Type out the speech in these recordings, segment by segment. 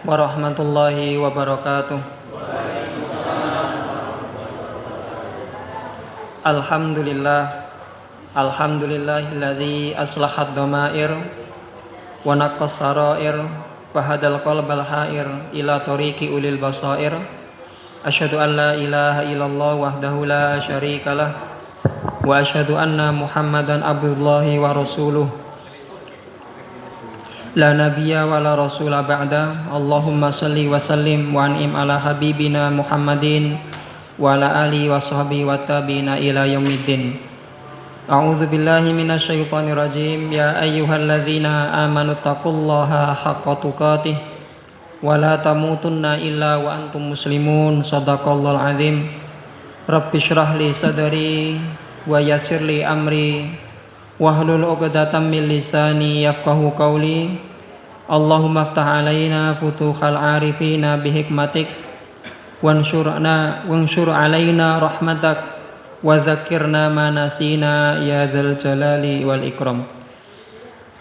Warahmatullahi wabarakatuh. Alhamdulillahilladzi aslahat dhamair wa naqqas sarair wa hadal qalbal hair ila tariqi ulil basair. Asyhadu an la ilaha illallah wahdahu la syarikalah wa asyhadu anna Muhammadan abdullahi wa rasuluh. La nabiyya wa la rasula ba'da. Allahumma salli wa sallim wa an'im ala habibina Muhammadin wa ala alihi wa sahbihi wa tabi'ina ila yaumiddin. A'udzu billahi minasy syaithanir rajim. Ya ayyuhalladzina amanu taqullaha haqqa tuqatih wa la tamutunna illa wa antum muslimun. Shadaqallahul azim. Rabbi shrah li sadri wa yassir li amri wahlul 'uqdatam min lisani yafqahu qawli. Allahumma aftah alaina futuhal arifina bihikmatik wanshur alaina rahmatak wa dzakirna ma nasina ya dzal jalali wal ikram.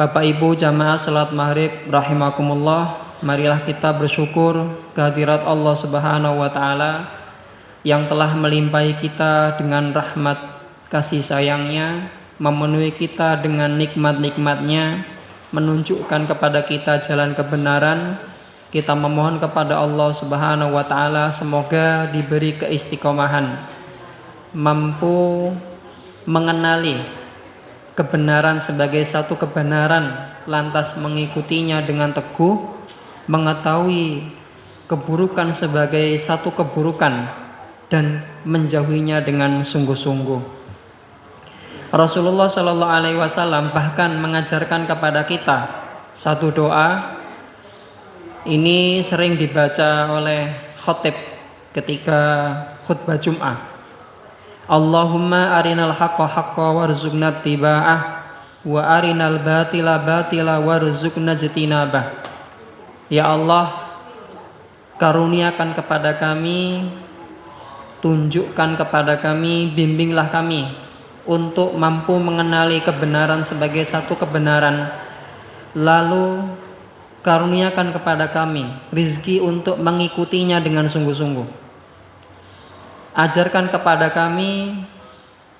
Bapak Ibu jamaah salat maghrib rahimakumullah, marilah kita bersyukur kehadirat Allah Subhanahu wa taala yang telah melimpahi kita dengan rahmat kasih sayangnya, memenuhi kita dengan nikmat-nikmatnya, menunjukkan kepada kita jalan kebenaran. Kita memohon kepada Allah Subhanahu wa taala semoga diberi keistiqomahan, mampu mengenali kebenaran sebagai satu kebenaran, lantas mengikutinya dengan teguh, mengetahui keburukan sebagai satu keburukan dan menjauhinya dengan sungguh-sungguh. Rasulullah Shallallahu Alaihi Wasallam bahkan mengajarkan kepada kita satu doa. Ini sering dibaca oleh khotib ketika khutbah Jum'ah. Allahumma arinal haqqa haqqa warzuqna tiba'ah wa arinal batila batila warzuqna jtinabah. Ya Allah, karuniakan kepada kami, tunjukkan kepada kami, bimbinglah kami untuk mampu mengenali kebenaran sebagai satu kebenaran, lalu karuniakan kepada kami rizki untuk mengikutinya dengan sungguh-sungguh. Ajarkan kepada kami,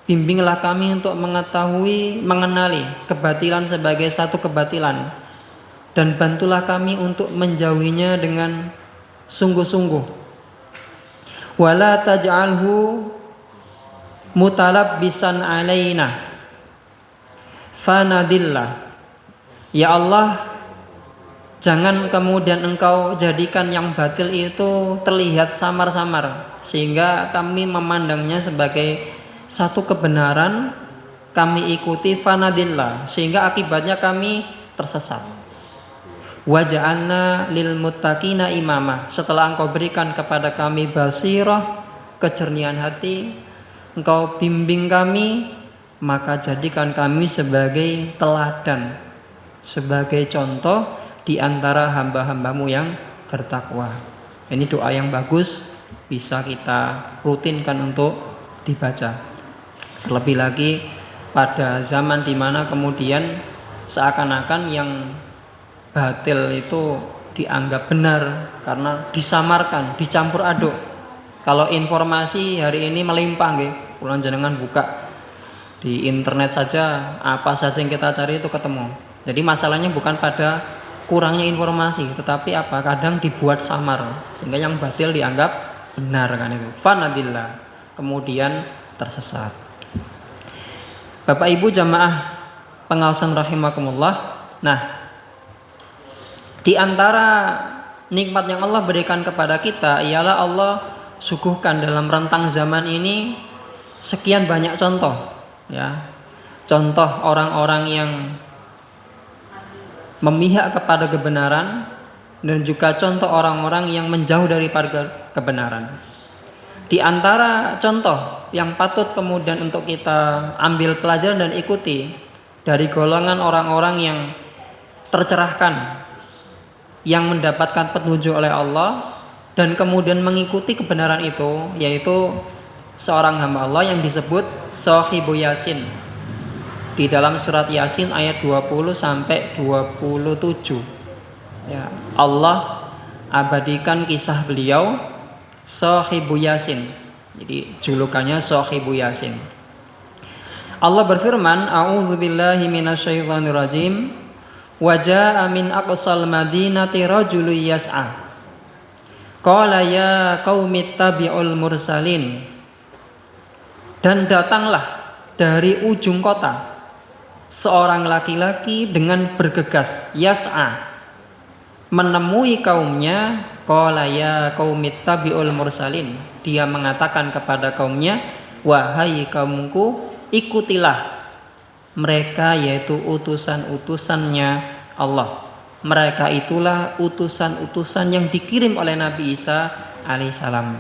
bimbinglah kami untuk mengetahui, mengenali kebatilan sebagai satu kebatilan, dan bantulah kami untuk menjauhinya dengan sungguh-sungguh. Wala taj'alhu mutalabbisan alaina fanadillah. Ya Allah, jangan kemudian Engkau jadikan yang batil itu terlihat samar-samar sehingga kami memandangnya sebagai satu kebenaran, kami ikuti fanadillah sehingga akibatnya kami tersesat. Waja'alna lil muttaqina imama. Setelah Engkau berikan kepada kami basirah, kejernihan hati, Engkau bimbing kami, maka jadikan kami sebagai teladan, sebagai contoh di antara hamba-hambamu yang bertakwa. Ini doa yang bagus, bisa kita rutinkan untuk dibaca. Terlebih lagi pada zaman dimana kemudian seakan-akan yang batil itu dianggap benar karena disamarkan, dicampur aduk. Kalau informasi hari ini melimpah nggih, kula jenengan buka di internet saja, apa saja yang kita cari itu ketemu. Jadi masalahnya bukan pada kurangnya informasi, tetapi apa? Kadang dibuat samar sehingga yang batil dianggap benar kan itu. Fanadillah, kemudian tersesat. Bapak Ibu jamaah pengawasan rahimakumullah. Nah, di antara nikmat yang Allah berikan kepada kita ialah Allah suguhkan dalam rentang zaman ini sekian banyak contoh, ya, contoh orang-orang yang memihak kepada kebenaran dan juga contoh orang-orang yang menjauh dari kebenaran. Di antara contoh yang patut kemudian untuk kita ambil pelajaran dan ikuti dari golongan orang-orang yang tercerahkan, yang mendapatkan petunjuk oleh Allah dan kemudian mengikuti kebenaran itu, yaitu seorang hamba Allah yang disebut Shahibu Yasin. Di dalam surat Yasin ayat 20 sampai 27. Ya, Allah abadikan kisah beliau Shahibu Yasin. Jadi julukannya Shahibu Yasin. Allah berfirman, a'udzubillahi minasyaitonirrajim. Wa jaa'a min aqsal madinati rajulun yas'a. Qala ya qaumi ittabi'ul mursalin. Dan datanglah dari ujung kota seorang laki-laki dengan bergegas, yas'a, menemui kaumnya. Qala ya qaumi ittabi'ul mursalin. Dia mengatakan kepada kaumnya, wahai kaumku, ikutilah mereka, yaitu utusan-utusannya Allah. Mereka itulah utusan-utusan yang dikirim oleh Nabi Isa alaihissalam.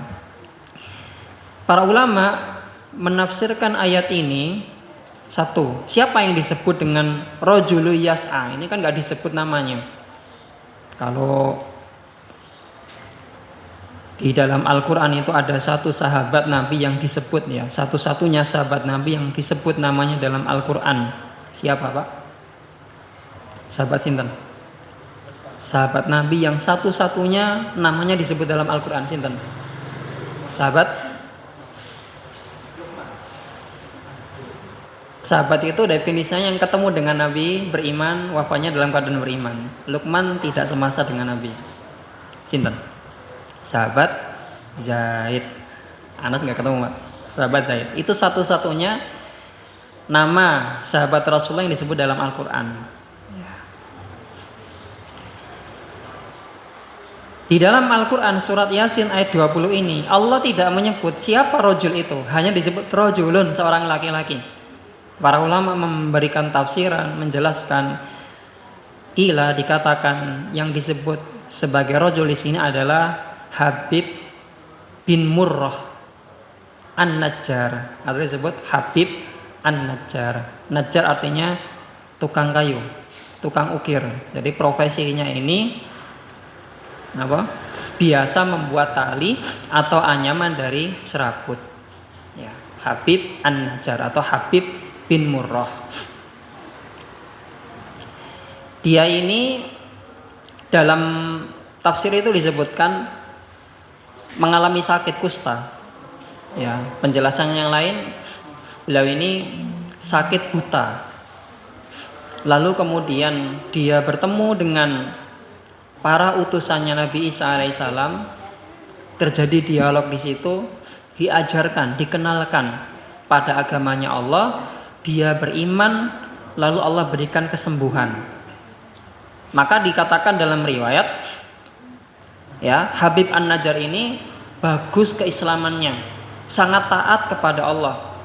Para ulama menafsirkan ayat ini, satu, siapa yang disebut dengan rajulu yas'a? Ini kan gak disebut namanya. Kalau di dalam Al-Quran itu ada satu sahabat Nabi yang disebut, ya, satu-satunya sahabat Nabi yang disebut namanya dalam Al-Quran. Siapa, Pak? Sahabat sinten? Sahabat Nabi yang satu-satunya namanya disebut dalam Al-Quran, sinten? Sahabat itu definisinya yang ketemu dengan Nabi, beriman, wafatnya dalam keadaan beriman. Luqman tidak semasa dengan Nabi. Sinten? Sahabat Zaid. Anas nggak ketemu, Pak. Sahabat Zaid itu satu-satunya nama sahabat Rasulullah yang disebut dalam Al-Quran. Di dalam Al-Quran surat Yasin ayat 20 ini Allah tidak menyebut siapa rojul itu, hanya disebut rojulun, seorang laki-laki. Para ulama memberikan tafsiran, menjelaskan, kila dikatakan yang disebut sebagai rojul di sini adalah Habib bin Murrah An-Najjar, atau disebut Habib An-Najjar. Najjar artinya tukang kayu, tukang ukir. Jadi profesinya ini apa? Biasa membuat tali atau anyaman dari serabut. Ya, Habib An-Najjar atau Habib bin Murrah. Dia ini dalam tafsir itu disebutkan mengalami sakit kusta. Ya, penjelasan yang lain, beliau ini sakit buta. Lalu kemudian dia bertemu dengan para utusannya Nabi Isa alaihissalam. Terjadi dialog di situ, diajarkan, dikenalkan pada agamanya Allah. Dia beriman, lalu Allah berikan kesembuhan. Maka dikatakan dalam riwayat, ya, Habib An-Najjar ini bagus keislamannya, sangat taat kepada Allah.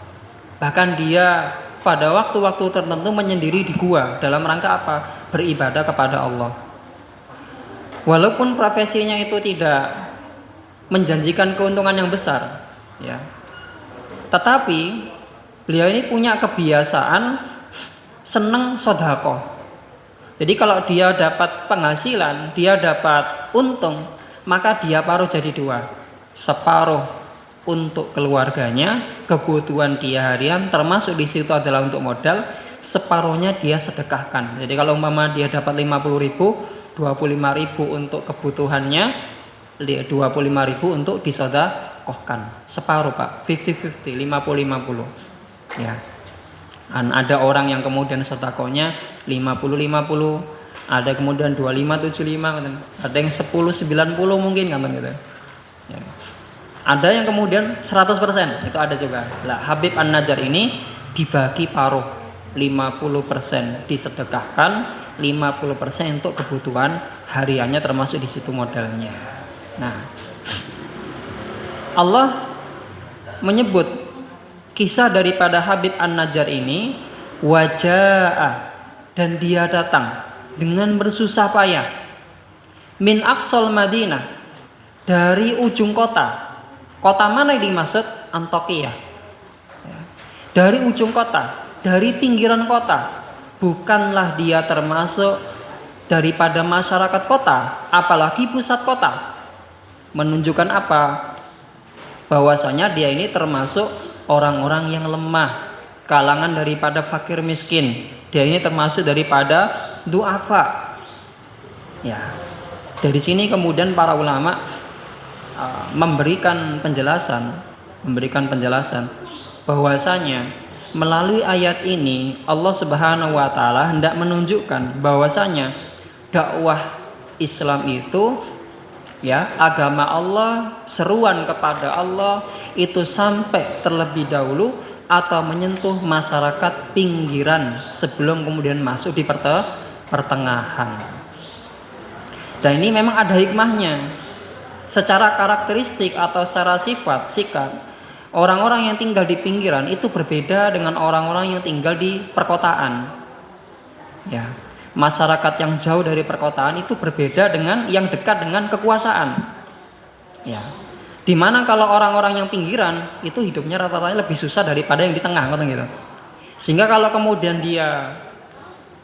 Bahkan dia pada waktu-waktu tertentu menyendiri di gua dalam rangka apa? Beribadah kepada Allah. Walaupun profesinya itu tidak menjanjikan keuntungan yang besar, ya, tetapi beliau ini punya kebiasaan seneng sedekah. Jadi kalau dia dapat penghasilan, dia dapat untung, maka dia paruh jadi dua. Separuh untuk keluarganya, kebutuhan dia harian, termasuk di situ adalah untuk modal, separuhnya dia sedekahkan. Jadi kalau umpama dia dapat 50.000, 25.000 untuk kebutuhannya, 25.000 untuk disedekahkan. Separuh, Pak, 50-50, 50-50. Ya. Dan ada orang yang kemudian sedekahnya 50-50, ada kemudian 25-75, ada yang 10-90 mungkin kan gitu. Ya. Ada yang kemudian 100%, itu ada juga. Lah, Habib An-Najjar ini dibagi paruh, 50% disedekahkan, 50% untuk kebutuhan hariannya termasuk di situ modalnya. Nah, Allah menyebut kisah daripada Habib An-Najjar ini, wajaa, dan dia datang dengan bersusah payah, min aqsal Madinah, dari ujung kota. Kota mana yang dimaksud? Antioquia. Dari ujung kota, dari pinggiran kota. Bukanlah dia termasuk daripada masyarakat kota, apalagi pusat kota. Menunjukkan apa? Bahwasanya dia ini termasuk orang-orang yang lemah, kalangan daripada fakir miskin. Dia ini termasuk daripada du'afa. Ya. Dari sini kemudian para ulama memberikan penjelasan bahwasanya melalui ayat ini Allah Subhanahu wa taala hendak menunjukkan bahwasanya dakwah Islam itu, ya, agama Allah, seruan kepada Allah itu sampai terlebih dahulu atau menyentuh masyarakat pinggiran sebelum kemudian masuk di pertengahan. Dan ini memang ada hikmahnya. Secara karakteristik atau secara sifat, sikap, orang-orang yang tinggal di pinggiran itu berbeda dengan orang-orang yang tinggal di perkotaan. Ya, masyarakat yang jauh dari perkotaan itu berbeda dengan yang dekat dengan kekuasaan. Ya, dimana kalau orang-orang yang pinggiran itu hidupnya rata-rata lebih susah daripada yang di tengah, gitu. Sehingga kalau kemudian dia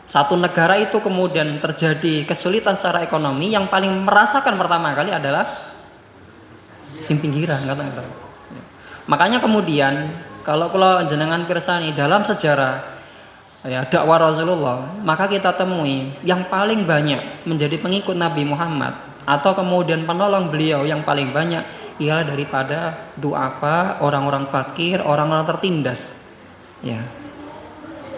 satu negara itu kemudian terjadi kesulitan secara ekonomi, yang paling merasakan pertama kali adalah sing pinggiran, kata. Makanya kemudian kalau jenengan pirsani dalam sejarah, ya, dakwah Rasulullah, maka kita temui yang paling banyak menjadi pengikut Nabi Muhammad atau kemudian penolong beliau yang paling banyak ialah daripada du'afa, orang-orang fakir, orang-orang tertindas. Ya.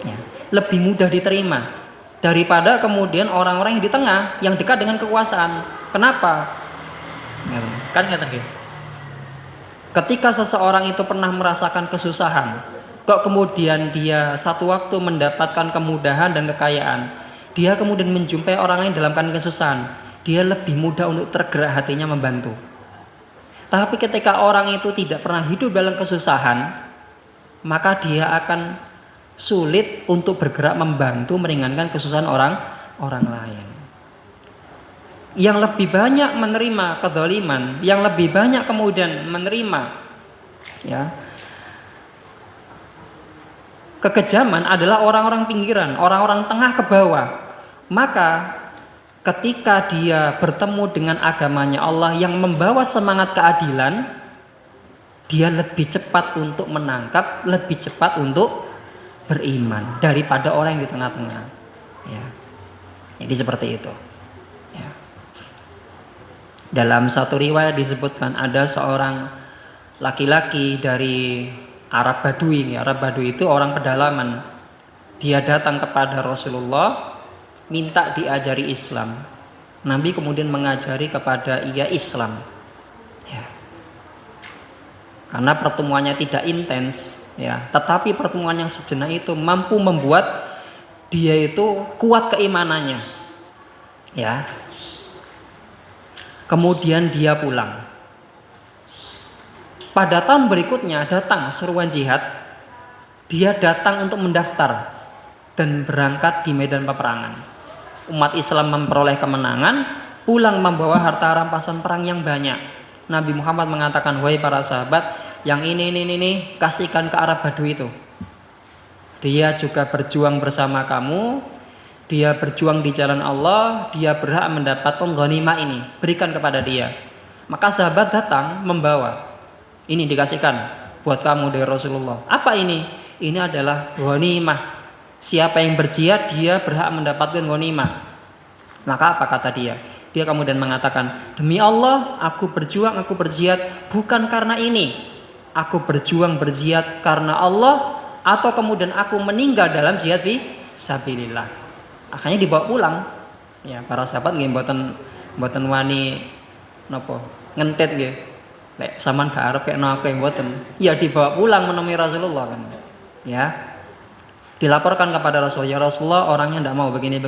Ya. Lebih mudah diterima daripada kemudian orang-orang yang di tengah yang dekat dengan kekuasaan. Kenapa? Kan gitu. Ketika seseorang itu pernah merasakan kesusahan, kok kemudian dia satu waktu mendapatkan kemudahan dan kekayaan, dia kemudian menjumpai orang lain dalam keadaan kesusahan, dia lebih mudah untuk tergerak hatinya membantu. Tapi ketika orang itu tidak pernah hidup dalam kesusahan, maka dia akan sulit untuk bergerak membantu meringankan kesusahan orang lain. Yang lebih banyak menerima kedzaliman, yang lebih banyak kemudian menerima, ya, kekejaman adalah orang-orang pinggiran, orang-orang tengah ke bawah. Maka ketika dia bertemu dengan agamanya Allah yang membawa semangat keadilan, dia lebih cepat untuk menangkap, lebih cepat untuk beriman daripada orang yang di tengah-tengah. Ya. Jadi seperti itu. Ya. Dalam satu riwayat disebutkan ada seorang laki-laki dari Arab Badui. Arab Badui itu orang pedalaman. Dia datang kepada Rasulullah minta diajari Islam. Nabi kemudian mengajari kepada ia Islam. Ya. Karena pertemuannya tidak intens, ya, tetapi pertemuan yang sejenak itu mampu membuat dia itu kuat keimanannya. Ya. Kemudian dia pulang. Pada tahun berikutnya datang seruan jihad. Dia datang untuk mendaftar dan berangkat di medan peperangan. Umat Islam memperoleh kemenangan, pulang membawa harta rampasan perang yang banyak. Nabi Muhammad mengatakan, wahai para sahabat, yang ini kasihkan ke Arab Badui itu. Dia juga berjuang bersama kamu, dia berjuang di jalan Allah, dia berhak mendapatkan ghanimah ini, berikan kepada dia. Maka sahabat datang membawa, ini dikasihkan buat kamu dari Rasulullah. Apa ini? Ini adalah ghanimah. Siapa yang berjihad dia berhak mendapatkan ghanimah. Maka apa kata dia? Dia kemudian mengatakan, demi Allah aku berjuang, aku berjihad bukan karena ini. Aku berjuang berjihad karena Allah, atau kemudian aku meninggal dalam jihad fi sabilillah. Akhirnya dibawa pulang. Ya, para sahabat nggih mboten wani napa ngentet nggih. Lek sampean gak arep kek napa mboten. Ya dibawa pulang menemui Rasulullah kan. Ya. Dilaporkan kepada Rasulullah, ya Rasulullah orangnya tidak mau begini.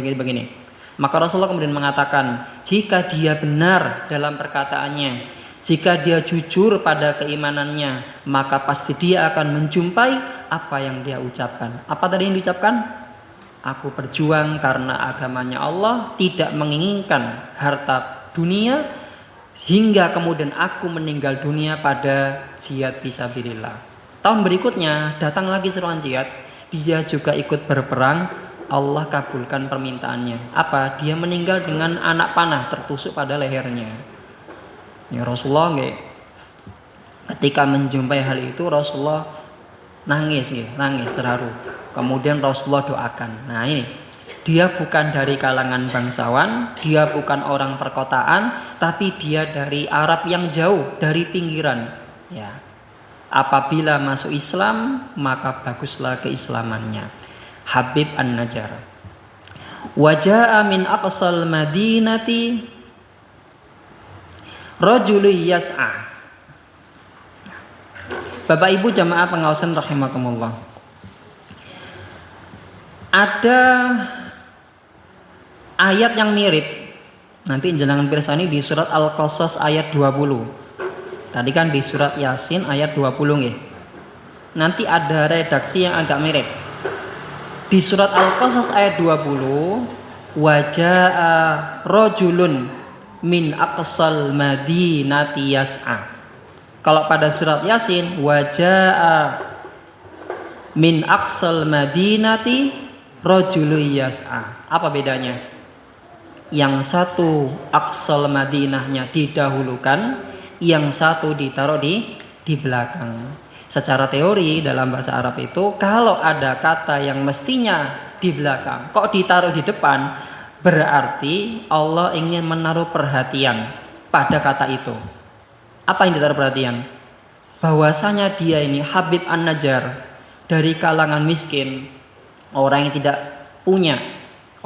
Maka Rasulullah kemudian mengatakan, jika dia benar dalam perkataannya, jika dia jujur pada keimanannya, maka pasti dia akan menjumpai apa yang dia ucapkan. Apa tadi yang diucapkan? Aku berjuang karena agamanya Allah, tidak menginginkan harta dunia, hingga kemudian aku meninggal dunia pada jihad fisabilillah. Tahun berikutnya datang lagi seruan jihad, dia juga ikut berperang. Allah kabulkan permintaannya. Apa? Dia meninggal dengan anak panah tertusuk pada lehernya. Ya Rasulullah nggih. Ketika menjumpai hal itu Rasulullah nangis terharu. Kemudian Rasulullah doakan. Nah ini Dia bukan dari kalangan bangsawan, dia bukan orang perkotaan, tapi dia dari Arab yang jauh, dari pinggiran. Ya. Apabila masuk Islam, maka baguslah keislamannya. Habib An-Najjar. Waja'a min aqsal madinati rajulun yas'a. Bapak Ibu jamaah pengawasan rahimakumullah. Ada ayat yang mirip. Nanti jangan pirsani di surat Al-Qasas ayat 20. Tadi kan di surat Yasin ayat 20 nggih. Nanti ada redaksi yang agak mirip. Di surat Al-Qasas ayat 20, waja'a rajulun min aqsal madinati yas'a. Kalau pada surat Yasin waja'a min aqsal madinati rajulun yas'a. Apa bedanya? Yang satu aqsal Madinahnya didahulukan, yang satu ditaruh di belakang. Secara teori dalam bahasa Arab itu kalau ada kata yang mestinya di belakang kok ditaruh di depan, berarti Allah ingin menaruh perhatian pada kata itu. Apa yang ditaruh perhatian? Bahwasanya dia ini Habib An-Najjar, dari kalangan miskin, orang yang tidak punya,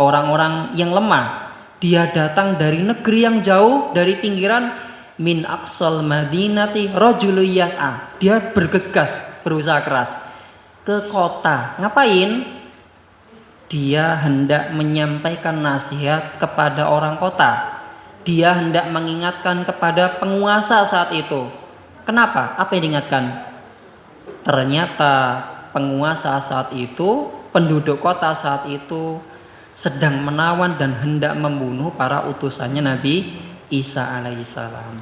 orang-orang yang lemah. Dia datang dari negeri yang jauh, dari pinggiran, min aqsal madinati rajulun yas'a. Dia bergegas, berusaha keras ke kota. Ngapain? Dia hendak menyampaikan nasihat kepada orang kota. Dia hendak mengingatkan kepada penguasa saat itu. Kenapa? Apa yang diingatkan? Ternyata penguasa saat itu, penduduk kota saat itu sedang menawan dan hendak membunuh para utusannya Nabi Isa alaihissalam.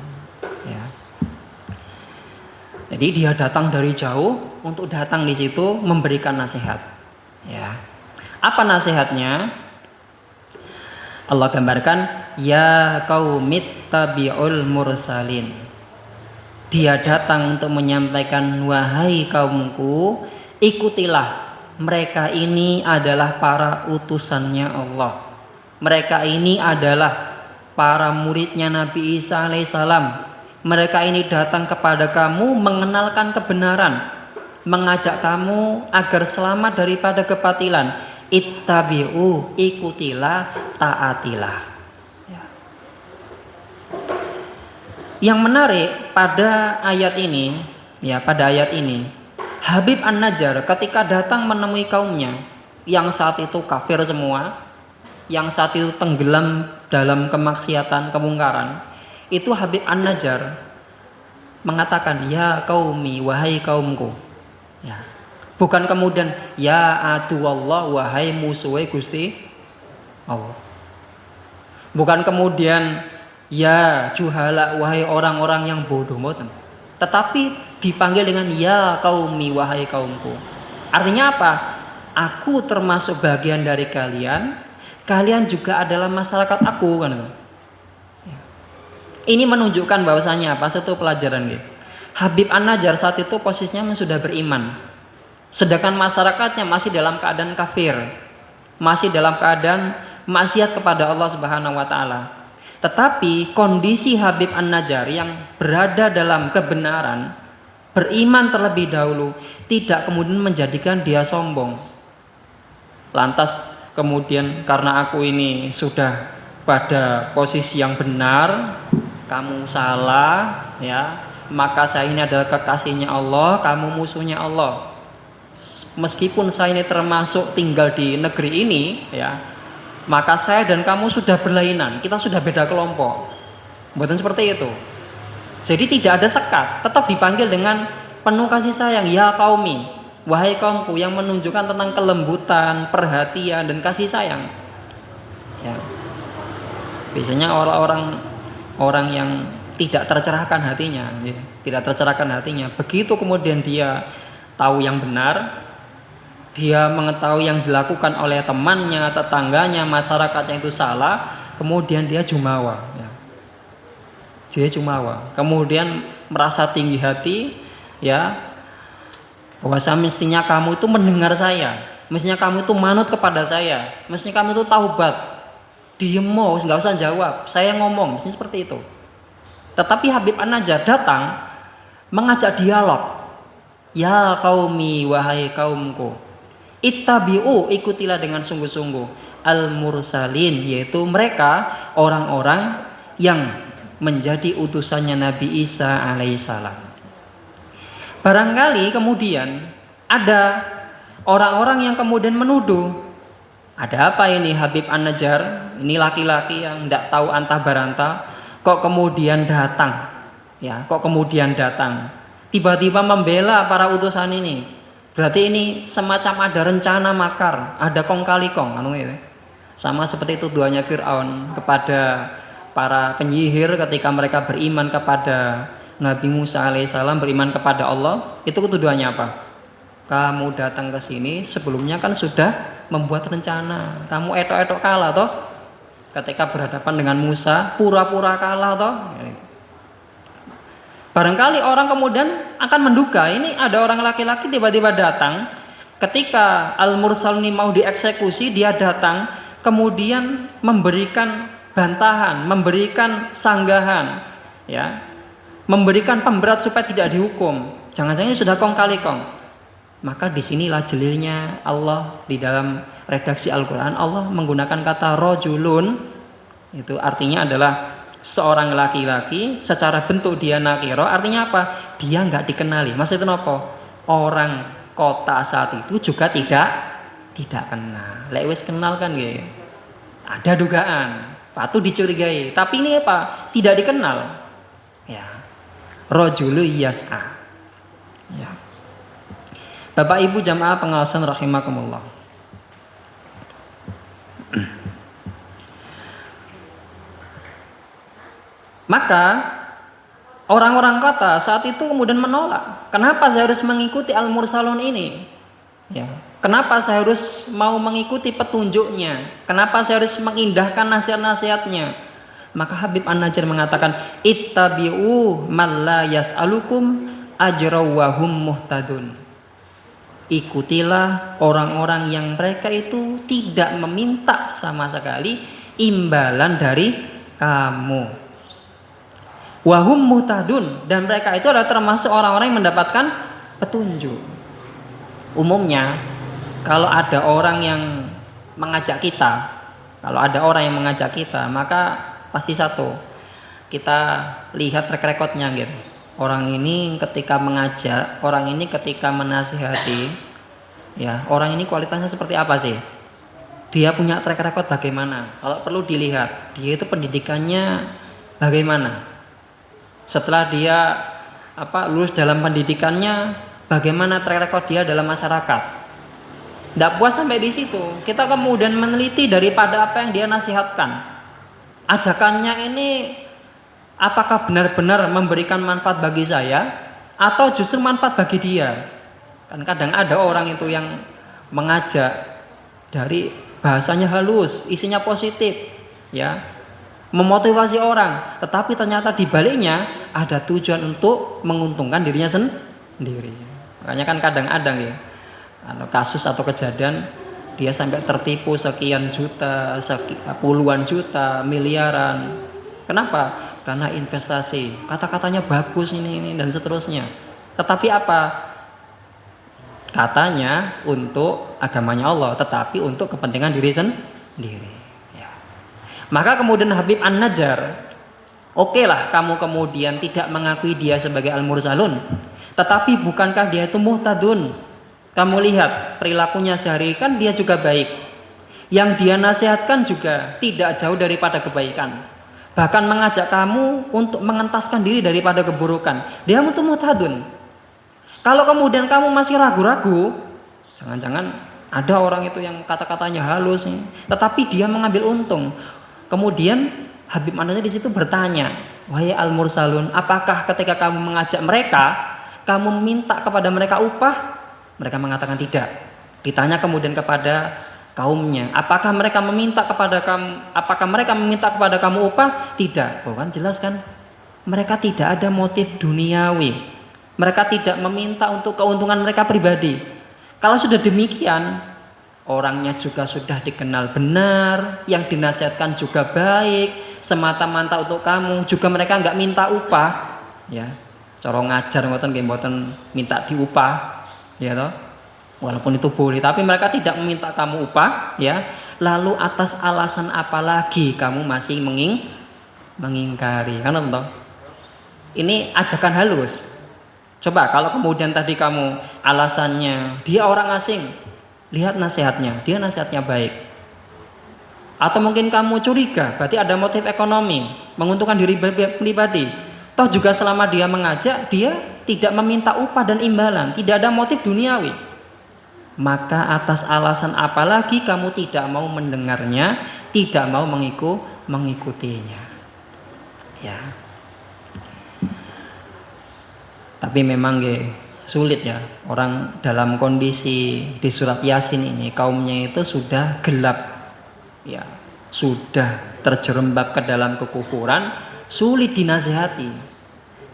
Ya. Jadi dia datang dari jauh untuk datang di situ memberikan nasihat. Ya. Apa nasihatnya? Allah gambarkan, ya qaumit tabi'ul mursalin. Dia datang untuk menyampaikan, wahai kaumku, ikutilah. Mereka ini adalah para utusannya Allah. Mereka ini adalah para muridnya Nabi Isa alaihissalam. Mereka ini datang kepada kamu mengenalkan kebenaran, mengajak kamu agar selamat daripada kebatilan. Ittabi'u, ikutilah, taatilah. Ya. Yang menarik pada ayat ini, Habib An-Najjar ketika datang menemui kaumnya yang saat itu kafir semua, yang saat itu tenggelam dalam kemaksiatan, kemungkaran, itu Habib An-Najjar mengatakan, ya qaumi, wahai kaumku. Ya. Bukan kemudian ya aduwallah, wahai musuhe Gusti Allah. Bukan kemudian ya juhala, wahai orang-orang yang bodoh, mboten. Tetapi dipanggil dengan ya qaumi, wahai kaumku. Artinya apa? Aku termasuk bagian dari kalian, kalian juga adalah masyarakat aku, kan? Ini menunjukkan bahwasanya apa? Satu pelajaran gitu. Habib An-Najjar saat itu posisinya sudah beriman, sedangkan masyarakatnya masih dalam keadaan kafir, masih dalam keadaan maksiat kepada Allah Subhanahu wa taala. Tetapi kondisi Habib An-Najjar yang berada dalam kebenaran, beriman terlebih dahulu, tidak kemudian menjadikan dia sombong. Lantas kemudian karena aku ini sudah pada posisi yang benar, kamu salah, ya, maka saya ini adalah kekasihnya Allah, kamu musuhnya Allah. Meskipun saya ini termasuk tinggal di negeri ini, ya, maka saya dan kamu sudah berlainan, kita sudah beda kelompok. Bukan seperti itu. Jadi tidak ada sekat, tetap dipanggil dengan penuh kasih sayang, ya qaumi, wahai kaumku, yang menunjukkan tentang kelembutan, perhatian dan kasih sayang. Ya. Biasanya orang yang tidak tercerahkan hatinya, ya, tidak tercerahkan hatinya. Begitu kemudian dia tahu yang benar, dia mengetahui yang dilakukan oleh temannya, tetangganya, masyarakatnya itu salah, kemudian dia jumawa. Ya. Dia jumawa, kemudian merasa tinggi hati, ya, bahwa semestinya kamu itu mendengar saya, Mestinya kamu itu manut kepada saya. Mestinya kamu itu taubat. Diem mau, nggak usah jawab. Saya ngomong, mestinya seperti itu. Tetapi Habib An-Najjar datang mengajak dialog. Ya qaumi, wahai kaumku, ittabi'u, ikutilah dengan sungguh-sungguh al-mursalin, yaitu mereka orang-orang yang menjadi utusannya Nabi Isa alaihissalam. Barangkali kemudian ada orang-orang yang kemudian menuduh, ada apa ini Habib An-Najjar, ini laki-laki yang tidak tahu antah baranta, kok kemudian datang, ya, kok kemudian datang, tiba-tiba membela para utusan ini. Berarti ini semacam ada rencana makar, ada kong kali kong, sama seperti tuduhannya Fir'aun kepada para penyihir ketika mereka beriman kepada Nabi Musa alaihissalam, beriman kepada Allah. Itu tuduhannya apa? Kamu datang ke sini sebelumnya kan sudah membuat rencana. Kamu etok-etok kalah toh? Ketika berhadapan dengan Musa, pura-pura kalah toh? Barangkali orang kemudian akan menduga ini ada orang laki-laki tiba-tiba datang ketika Al-Mursal ini mau dieksekusi, dia datang kemudian memberikan bantahan, memberikan sanggahan, ya, memberikan pemberat supaya tidak dihukum. Jangan-jangan ini sudah kong kali kong. Maka disinilah jelilnya Allah di dalam redaksi Al-Quran. Allah menggunakan kata rojulun, itu artinya adalah seorang laki-laki, secara bentuk dia nakiro, artinya apa? Dia nggak dikenali. Maksudnya apa? Orang kota saat itu juga tidak kenal. Lek wis kenal kan ya, ada dugaan, patut dicurigai. Tapi ini apa? Tidak dikenal. Ya, rojulu yas'a. Ya. Bapak Ibu jamaah pengawasan rahimakumullah. Maka orang-orang kota saat itu kemudian menolak. Kenapa saya harus mengikuti Al-Mursalun ini? Ya. Kenapa saya harus mau mengikuti petunjuknya? Kenapa saya harus mengindahkan nasihat-nasihatnya? Maka Habib An-Najjar mengatakan, ittabi'u man la yas'alukum ajra wa hum muhtadun. Ikutilah orang-orang yang mereka itu tidak meminta sama sekali imbalan dari kamu. Wahum muhtadun, dan mereka itu adalah termasuk orang-orang yang mendapatkan petunjuk. Umumnya kalau ada orang yang mengajak kita, maka pasti satu, kita lihat track recordnya gitu. Orang ini ketika mengajak, orang ini ketika menasihati, ya, orang ini kualitasnya seperti apa sih? Dia punya track record bagaimana? Kalau perlu dilihat, dia itu pendidikannya bagaimana? Setelah dia lulus dalam pendidikannya, bagaimana track record dia dalam masyarakat? Tidak puas sampai di situ, kita kemudian meneliti daripada apa yang dia nasihatkan. Ajakannya ini apakah benar-benar memberikan manfaat bagi saya atau justru manfaat bagi dia? Kan kadang ada orang itu yang mengajak dari bahasanya halus, isinya positif, ya, memotivasi orang, tetapi ternyata di baliknya ada tujuan untuk menguntungkan dirinya sendiri. Makanya kan kadang-kadang ya, kasus atau kejadian dia sampai tertipu sekian juta, puluhan juta, miliaran. Kenapa? Karena investasi, kata-katanya bagus ini dan seterusnya. Tetapi apa? Katanya untuk agamanya Allah, tetapi untuk kepentingan diri sendiri. Maka kemudian Habib An-Najjar, okelah kamu kemudian tidak mengakui dia sebagai Al-Mursalun, tetapi bukankah dia itu muhtadun? Kamu lihat perilakunya sehari kan dia juga baik. Yang dia nasihatkan juga tidak jauh daripada kebaikan. Bahkan mengajak kamu untuk mengentaskan diri daripada keburukan. Dia itu muhtadun. Kalau kemudian kamu masih ragu-ragu, jangan-jangan ada orang itu yang kata-katanya halus nih, tetapi dia mengambil untung. Kemudian Habib An-Najjar di situ bertanya, wahai Al-Mursalun, apakah ketika kamu mengajak mereka, kamu minta kepada mereka upah? Mereka mengatakan tidak. Ditanya kemudian kepada kaumnya, apakah mereka meminta kepada kamu upah? Tidak. Oh kan jelas kan? Mereka tidak ada motif duniawi. Mereka tidak meminta untuk keuntungan mereka pribadi. Kalau sudah demikian, orangnya juga sudah dikenal benar, yang dinasihatkan juga baik, semata-mata untuk kamu, juga mereka nggak minta upah, ya. Cara ngajar ngoten nggih mboten minta diupah, ya toh. Walaupun itu boleh, tapi mereka tidak meminta kamu upah, ya. Lalu atas alasan apa lagi kamu masih mengingkari? Kan toh? Ini ajakan halus. Coba kalau kemudian tadi kamu alasannya dia orang asing, lihat nasihatnya, dia nasihatnya baik. Atau mungkin kamu curiga, berarti ada motif ekonomi, menguntungkan diri pribadi. Toh juga selama dia mengajak, dia tidak meminta upah dan imbalan, tidak ada motif duniawi. Maka atas alasan apa lagi kamu tidak mau mendengarnya, tidak mau mengikutinya. Ya. Tapi memang sulit ya, orang dalam kondisi di surat Yasin ini kaumnya itu sudah gelap, ya, sudah terjerembab ke dalam kekufuran, sulit dinasihati,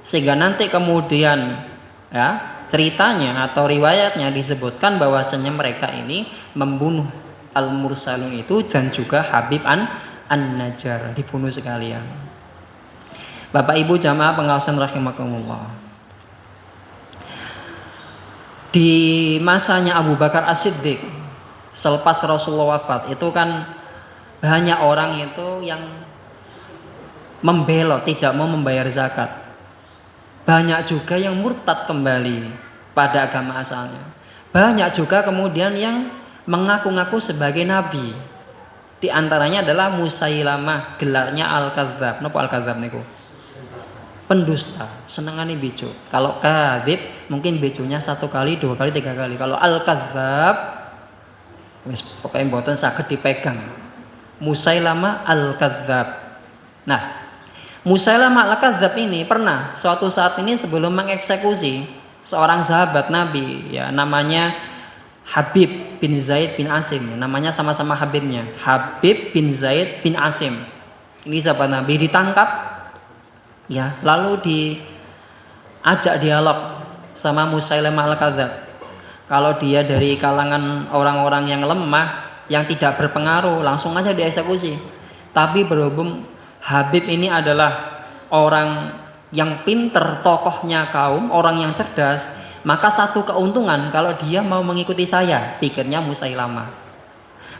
sehingga nanti kemudian ya ceritanya atau riwayatnya disebutkan bahwasanya mereka ini membunuh Al-Mursalun itu dan juga Habib An-Najjar, dibunuh sekalian. Bapak Ibu jamaah pengawasan rahimakumullah. Di masanya Abu Bakar As-Siddiq selepas Rasulullah wafat itu kan banyak orang itu yang membelot, tidak mau membayar zakat. Banyak juga yang murtad kembali pada agama asalnya. Banyak juga kemudian yang mengaku-ngaku sebagai nabi. Di antaranya adalah Musailamah, gelarnya Al-Kadzdzab. Napa Al-Kadzdzab niku? Pendusta, senengane bejo. Kalau kadzib mungkin bejonya 1 kali, 2 kali, 3 kali. Kalau Al-Kadzdzab wis pokoke mboten saged dipegang. Musailamah Al-Kadzdzab. Nah, Musailamah Al-Kadzdzab ini pernah suatu saat ini sebelum mengeksekusi seorang sahabat Nabi, ya namanya Habib bin Zaid bin Asim. Namanya sama-sama Habibnya, Habib bin Zaid bin Asim. Ini sahabat Nabi ditangkap. Ya, lalu diajak dialog sama Musailamah Al-Kadzdzab. Kalau dia dari kalangan orang-orang yang lemah, yang tidak berpengaruh, langsung aja dieksekusi. Tapi berhubung Habib ini adalah orang yang pinter, tokohnya kaum, orang yang cerdas, maka satu keuntungan kalau dia mau mengikuti saya, pikirnya Musailamah.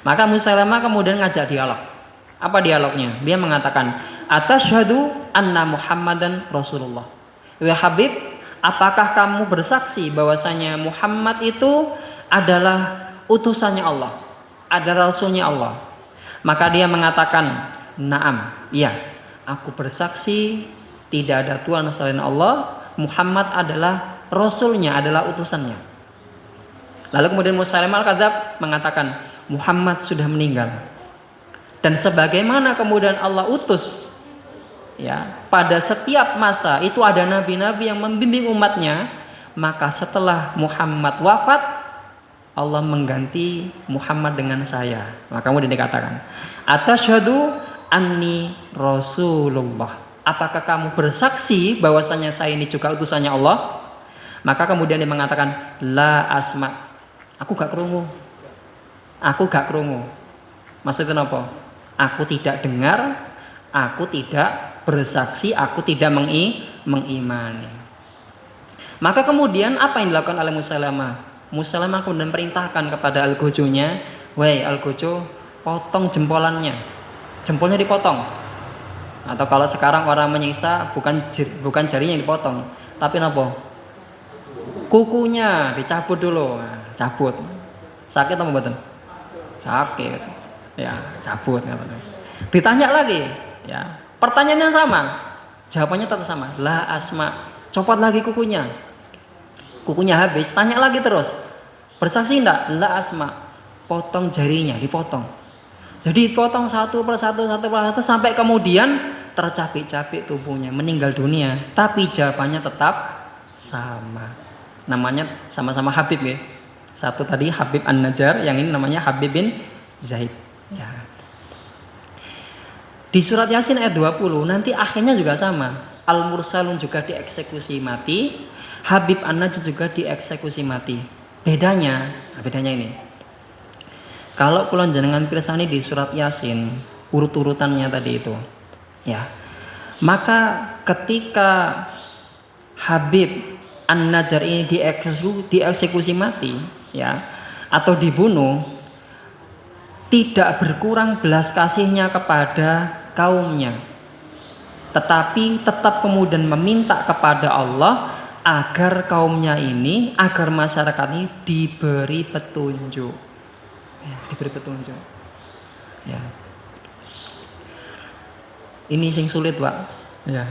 Maka Musailamah kemudian ngajak dialog. Apa dialognya? Dia mengatakan, "Atasyhadu anna Muhammadan Rasulullah." Ya Habib, apakah kamu bersaksi bahwasanya Muhammad itu adalah utusannya Allah, adalah rasulnya Allah? Maka dia mengatakan, "Na'am, ya, aku bersaksi tidak ada Tuhan selain Allah, Muhammad adalah rasulnya, adalah utusannya." Lalu kemudian Musailamah Al-Kadzdzab mengatakan, "Muhammad sudah meninggal. Dan sebagaimana kemudian Allah utus, ya, pada setiap masa itu ada nabi-nabi yang membimbing umatnya, maka setelah Muhammad wafat, Allah mengganti Muhammad dengan saya." Maka kemudian dikatakan, "Atasyhadu anni Rasulullah." Apakah kamu bersaksi bahwasanya saya ini juga utusannya Allah? Maka kemudian dia mengatakan, "La asma." Aku gak krungu. Aku gak krungu. Maksudnya apa? Aku tidak dengar, aku tidak bersaksi, aku tidak mengimani. Maka kemudian apa yang dilakukan oleh Musailamah? Musailamah kemudian perintahkan kepada Al-Gojonya, "Wei Al-Gojo, potong jempolannya." Jempolnya dipotong. Atau kalau sekarang orang menyiksa bukan jarinya yang dipotong, tapi apa? Kukunya dicabut dulu. Nah, cabut. Sakit apa mboten? Sakit. Ya, cabut. Ditanya lagi, ya, pertanyaan yang sama, jawabannya tetap sama. La asma. Copot lagi kukunya. Kukunya habis, tanya lagi terus. Bersaksi enggak? La asma. Potong jarinya, dipotong. Jadi potong satu persatu sampai kemudian tercapik-capik tubuhnya, meninggal dunia. Tapi jawabannya tetap sama. Namanya sama-sama Habib ya. Satu tadi Habib An-Najjar, yang ini namanya Habib bin Zaid. Ya. Di surat Yasin ayat 20 nanti akhirnya juga sama. Al-Mursalun juga dieksekusi mati, Habib An-Najjar juga dieksekusi mati. Bedanya ini. Kalau kula jenengan pirsani di surat Yasin, urut-urutannya tadi itu. Ya. Maka ketika Habib An-Najjar ini dieksekusi mati, ya, atau dibunuh, tidak berkurang belas kasihnya kepada kaumnya, tetapi tetap kemudian meminta kepada Allah agar kaumnya ini, agar masyarakat ini diberi petunjuk, ya, diberi petunjuk. Ya. Ini sing sulit, Pak. Ya.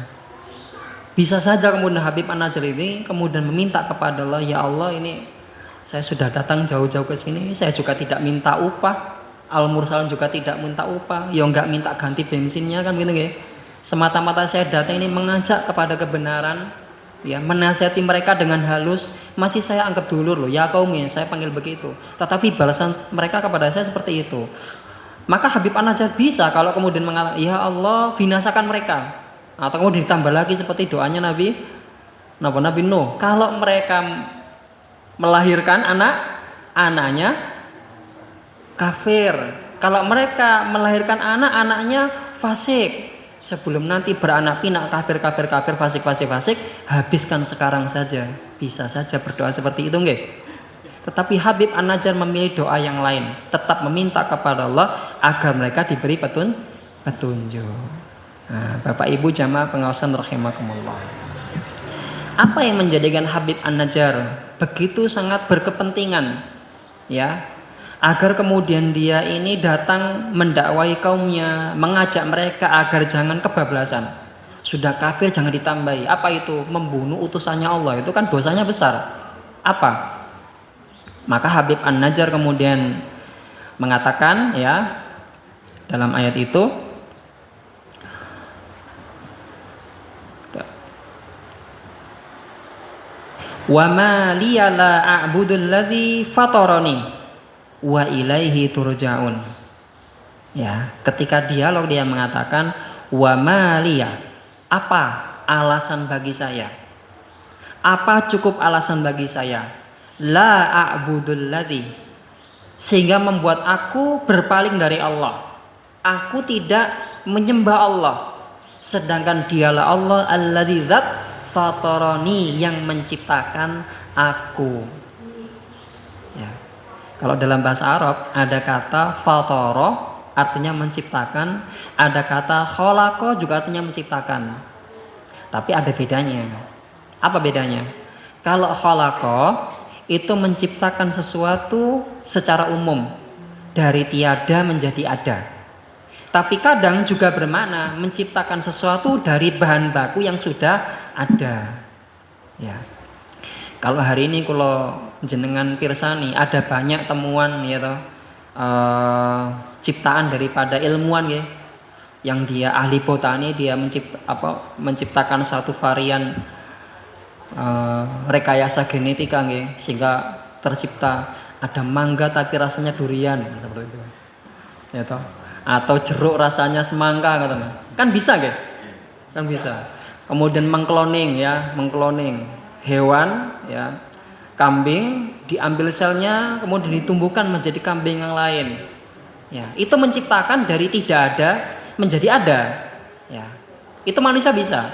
Bisa saja kemudian Habib An-Najjar ini kemudian meminta kepada Allah, ya Allah, ini saya sudah datang jauh-jauh ke sini, saya juga tidak minta upah. Al-Mursalin juga tidak minta upah, ya enggak minta ganti bensinnya kan gitu ya. Semata-mata saya datang ini mengajak kepada kebenaran, ya, menasihati mereka dengan halus, masih saya anggap dulur loh, ya kaum ya, saya panggil begitu. Tetapi balasan mereka kepada saya seperti itu. Maka Habib An-Najjar bisa kalau kemudian mengatakan, ya Allah, binasakan mereka. Atau kemudian ditambah lagi seperti doanya Nabi Nuh. Kalau mereka melahirkan anaknya kafir, kalau mereka melahirkan anaknya fasik, sebelum nanti beranak pinak kafir, fasik, habiskan sekarang saja. Bisa saja berdoa seperti itu nggih. Tetapi Habib An-Najjar memilih doa yang lain, tetap meminta kepada Allah agar mereka diberi petunjuk. Nah, Bapak Ibu jamaah pengawasan rahimakumullah. Apa yang menjadikan Habib An-Najjar begitu sangat berkepentingan, ya, agar kemudian dia ini datang mendakwai kaumnya, mengajak mereka agar jangan kebablasan. Sudah kafir jangan ditambahi. Apa itu? Membunuh utusannya Allah, itu kan dosanya besar. Apa? Maka Habib An-Najjar kemudian mengatakan, ya, dalam ayat itu, wa ma liya la a'budul ladzi fatarani wa ilaihi turja'un. Ya, ketika dialog dia mengatakan wa ma liya, apa alasan bagi saya? Apa cukup alasan bagi saya? La a'budul ladzi, sehingga membuat aku berpaling dari Allah. Aku tidak menyembah Allah, sedangkan dialah Allah alladzi dzat fatarani, yang menciptakan aku. Ya. Kalau dalam bahasa Arab ada kata fatara artinya menciptakan, ada kata khalaqa juga artinya menciptakan. Tapi ada bedanya. Apa bedanya? Kalau khalaqa itu menciptakan sesuatu secara umum, dari tiada menjadi ada. Tapi kadang juga bermakna menciptakan sesuatu dari bahan baku yang sudah ada. Ya. Kalau hari ini kalau jenengan pirsani ada banyak temuan ya toh, ciptaan daripada ilmuwan ya, yang dia ahli botani, dia menciptakan satu varian rekayasa genetika ya, sehingga tercipta ada mangga tapi rasanya durian seperti itu. Ya toh. Atau jeruk rasanya semangka katanya. Kan bisa nggih? Kan bisa. Kemudian mengkloning hewan ya, kambing, diambil selnya kemudian ditumbuhkan menjadi kambing yang lain. Ya, itu menciptakan dari tidak ada menjadi ada. Ya. Itu manusia bisa.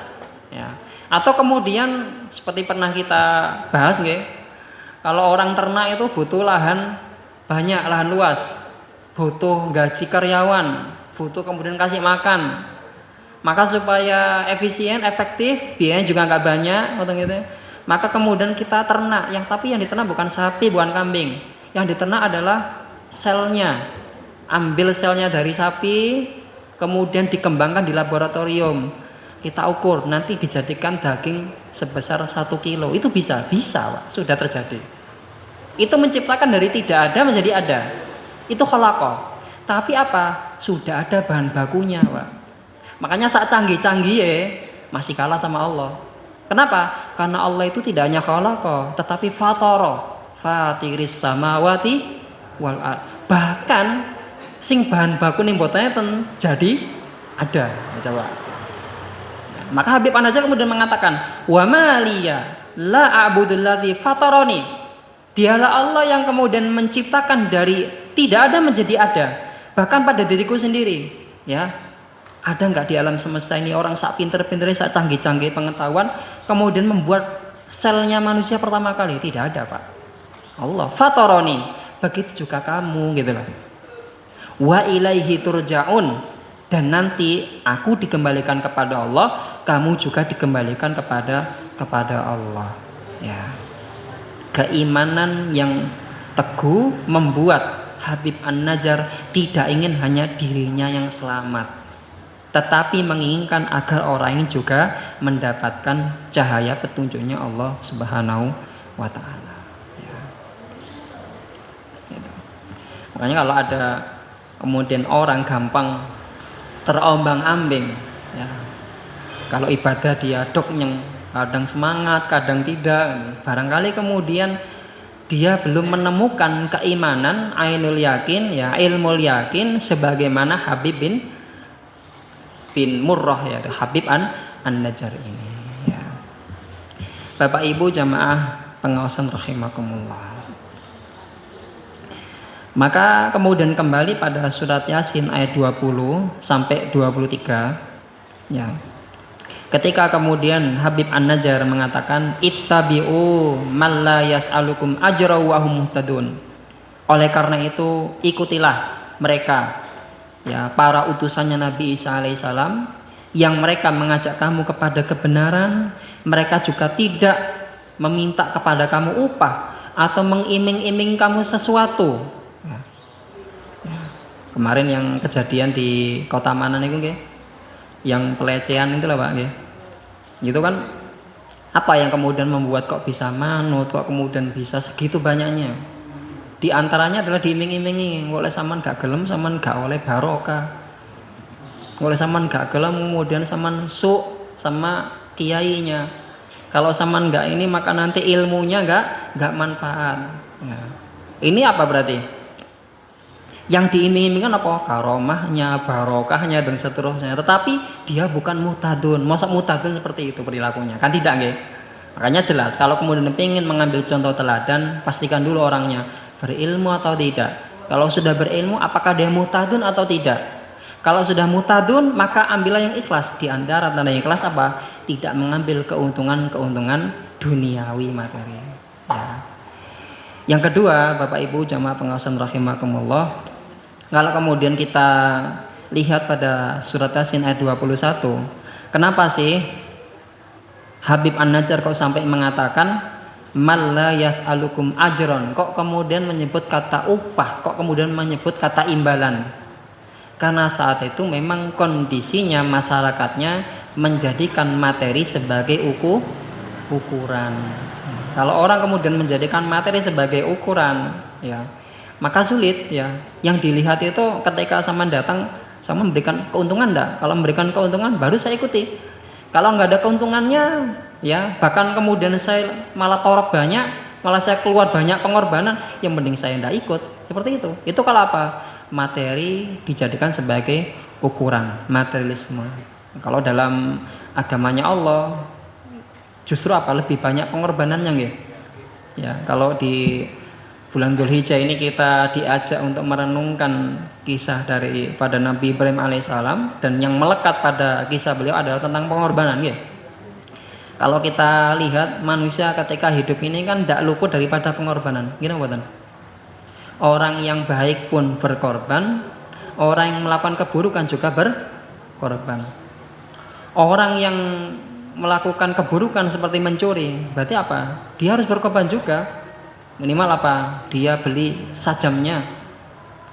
Ya. Atau kemudian seperti pernah kita bahas nggih, kalau orang ternak itu butuh lahan banyak, lahan luas, butuh gaji karyawan, butuh kemudian kasih makan. Maka supaya efisien, efektif, biayanya juga nggak banyak, gitu. Maka kemudian kita ternak, tapi yang diternak bukan sapi, bukan kambing. Yang diternak adalah selnya. Ambil selnya dari sapi, kemudian dikembangkan di laboratorium. Kita ukur, nanti dijadikan daging sebesar 1 kilo. Itu bisa, Pak, sudah terjadi. Itu menciptakan dari tidak ada menjadi ada. Itu khalaqa. Tapi apa? Sudah ada bahan bakunya, Pak. Makanya saat canggih-canggih masih kalah sama Allah. Kenapa? Karena Allah itu tidak hanya khalaqa, tetapi fatara, fatiris samawati wal ard. Bahkan sing bahan baku ning mbotane jadi ada. Coba. Maka Habib An-Najjar kemudian mengatakan, wa maliya la a'budul ladzi fatarani. Dialah Allah yang kemudian menciptakan dari tidak ada menjadi ada. Bahkan pada diriku sendiri, ya. Ada nggak di alam semesta ini orang sak pinter-pinternya, sak canggih-canggih pengetahuan, kemudian membuat selnya manusia pertama kali? Tidak ada, Pak. Allah fatoroni, begitu juga kamu, gitu loh. Wa ilaihi turja'un, dan nanti aku dikembalikan kepada Allah, kamu juga dikembalikan kepada Allah. Ya. Keimanan yang teguh membuat Habib An-Najjar tidak ingin hanya dirinya yang selamat, tetapi menginginkan agar orang ini juga mendapatkan cahaya petunjuknya Allah Subhanahu wa Ta'ala. Ya. Gitu. Makanya kalau ada kemudian orang gampang terombang-ambing, ya. Kalau ibadah dia doknyeng, kadang semangat, kadang tidak. Barangkali kemudian dia belum menemukan keimanan ainul yakin, ya, ilmul yakin sebagaimana Habib bin Murrah, ya, Habib An-Najjar ini, ya. Bapak Ibu jamaah pengawasan rahimakumullah. Maka kemudian kembali pada surat Yasin ayat 20 sampai 23, ya. Ketika kemudian Habib An-Najjar mengatakan ittabi'u man la yas'alukum ajra wa hum muhtadun. Oleh karena itu ikutilah mereka, ya, para utusannya Nabi Isa alaihissalam, yang mereka mengajak kamu kepada kebenaran, mereka juga tidak meminta kepada kamu upah atau mengiming-iming kamu sesuatu. Ya. Ya. Kemarin yang kejadian di kota mana nih, nggih? Yang pelecehan itu lah, Pak, nggih. Gitu kan, apa yang kemudian membuat kok bisa manut, kok kemudian bisa segitu banyaknya? Di antaranya adalah diiming-imingi, oleh saman gak gelem, saman gak oleh barokah, oleh saman gak gelem, kemudian saman su sama kiainya. Kalau saman gak ini maka nanti ilmunya gak manfaat. Ya. Ini apa berarti? Yang diiming-imingkan apa? Karomahnya, barokahnya dan seterusnya. Tetapi dia bukan muhtadun. Masa muhtadun seperti itu perilakunya? Kan tidak, nggih? Makanya jelas kalau kemudian ingin mengambil contoh teladan, pastikan dulu orangnya berilmu atau tidak. Kalau sudah berilmu, apakah dia muhtadun atau tidak? Kalau sudah muhtadun, maka ambillah yang ikhlas. Di antara tanda ikhlas apa? Tidak mengambil keuntungan duniawi materi. Ya. Yang kedua, Bapak Ibu jamaah pengawasan rahimakumullah, kalau kemudian kita lihat pada surat Yasin ayat 21, kenapa sih Habib An-Najjar kok sampai mengatakan mal la yas'alukum ajron, kok kemudian menyebut kata upah, kok kemudian menyebut kata imbalan? Karena saat itu memang kondisinya masyarakatnya menjadikan materi sebagai ukuran. Kalau orang kemudian menjadikan materi sebagai ukuran, ya, maka sulit, ya. Yang dilihat itu ketika sama datang, sama memberikan keuntungan enggak? Kalau memberikan keuntungan baru saya ikuti. Kalau nggak ada keuntungannya, ya, bahkan kemudian saya malah torok banyak, malah saya keluar banyak pengorbanan, yang mending saya enggak ikut. Seperti itu. Itu kalau apa? Materi dijadikan sebagai ukuran, materialisme. Kalau dalam agamanya Allah justru apa? Lebih banyak pengorbanannya, nggih. Ya, kalau di bulan Dzulhijjah ini kita diajak untuk merenungkan kisah pada Nabi Ibrahim alaihissalam, dan yang melekat pada kisah beliau adalah tentang pengorbanan, nggih. Kalau kita lihat manusia ketika hidup ini kan tidak luput daripada pengorbanan. Gimana buatan? Orang yang baik pun berkorban, orang yang melakukan keburukan juga berkorban. Orang yang melakukan keburukan seperti mencuri, berarti apa? Dia harus berkorban juga. Minimal apa? Dia beli sajamnya,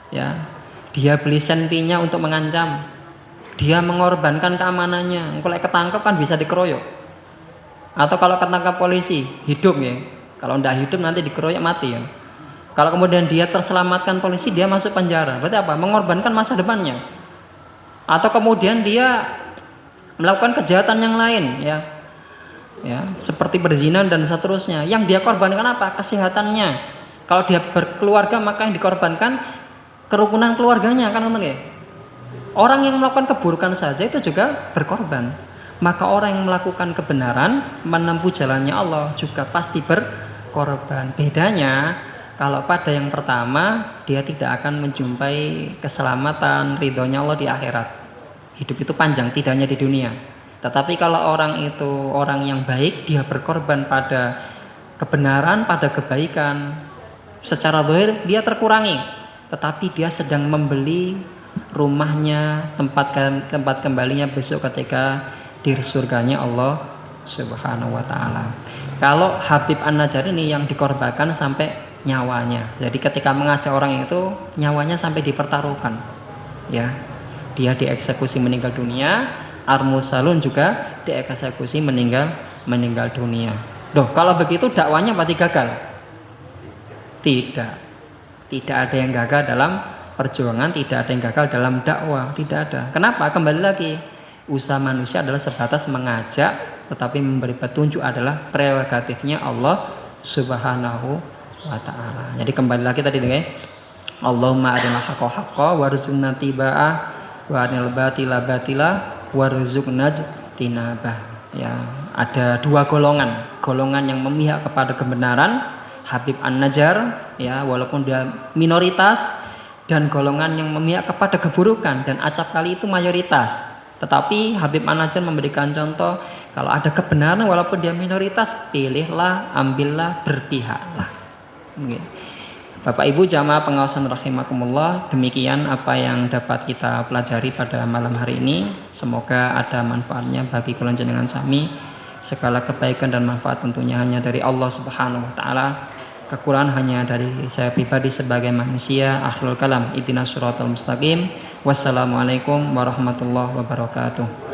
ya. Dia beli senpinya untuk mengancam. Dia mengorbankan keamanannya. Kalau ketangkep kan bisa dikeroyok. Atau kalau ketangkap polisi hidup, ya. Kalau tidak hidup nanti dikeroyok mati, ya. Kalau kemudian dia terselamatkan polisi, dia masuk penjara. Berarti apa? Mengorbankan masa depannya. Atau kemudian dia melakukan kejahatan yang lain, ya, seperti berzina dan seterusnya. Yang dia korbankan apa? Kesehatannya. Kalau dia berkeluarga maka yang dikorbankan kerukunan keluarganya, kan, ya. Orang yang melakukan keburukan saja itu juga berkorban. Maka orang yang melakukan kebenaran, menempuh jalannya Allah juga pasti berkorban. Bedanya Kalau pada yang pertama, dia tidak akan menjumpai keselamatan, ridhonya Allah di akhirat. Hidup itu panjang, tidak hanya di dunia. Tetapi kalau orang itu orang yang baik, dia berkorban pada kebenaran, pada kebaikan, secara zahir dia terkurangi, tetapi dia sedang membeli rumahnya, tempat kembalinya besok ketika di surganya Allah Subhanahu wa taala. Kalau Habib An-Najjar ini yang dikorbankan sampai nyawanya. Jadi ketika mengajak orang itu nyawanya sampai dipertaruhkan. Ya. Dia dieksekusi meninggal dunia, Ar-Mursalun juga dieksekusi meninggal dunia. Loh, kalau begitu dakwanya berarti gagal? Tidak. Tidak ada yang gagal dalam perjuangan, tidak ada yang gagal dalam dakwah, tidak ada. Kenapa? Kembali lagi, usaha manusia adalah sebatas mengajak, tetapi memberi petunjuk adalah prerogatifnya Allah Subhanahu wa taala. Jadi kembali lagi tadi dengan Allahumma arinal haqqa haqqa warzuqna tiba'ah wa arinal batila batila warzuqna tinabah. Ya, ada dua golongan. Golongan yang memihak kepada kebenaran, Habib An-Najjar, ya, walaupun dia minoritas, dan golongan yang memihak kepada keburukan, dan acap kali itu mayoritas. Tetapi Habib An-Najjar memberikan contoh, kalau ada kebenaran walaupun dia minoritas, pilihlah, ambillah, berpihaklah. Bapak Ibu jamaah pengawasan rahimakumullah, demikian apa yang dapat kita pelajari pada malam hari ini. Semoga ada manfaatnya bagi kula jenengan sami. Segala kebaikan dan manfaat tentunya hanya dari Allah Subhanahu wa taala. Kekurangan hanya dari saya pribadi sebagai manusia. Akhirul kalam, ihdinas siratal mustaqim. Wassalamualaikum warahmatullahi wabarakatuh.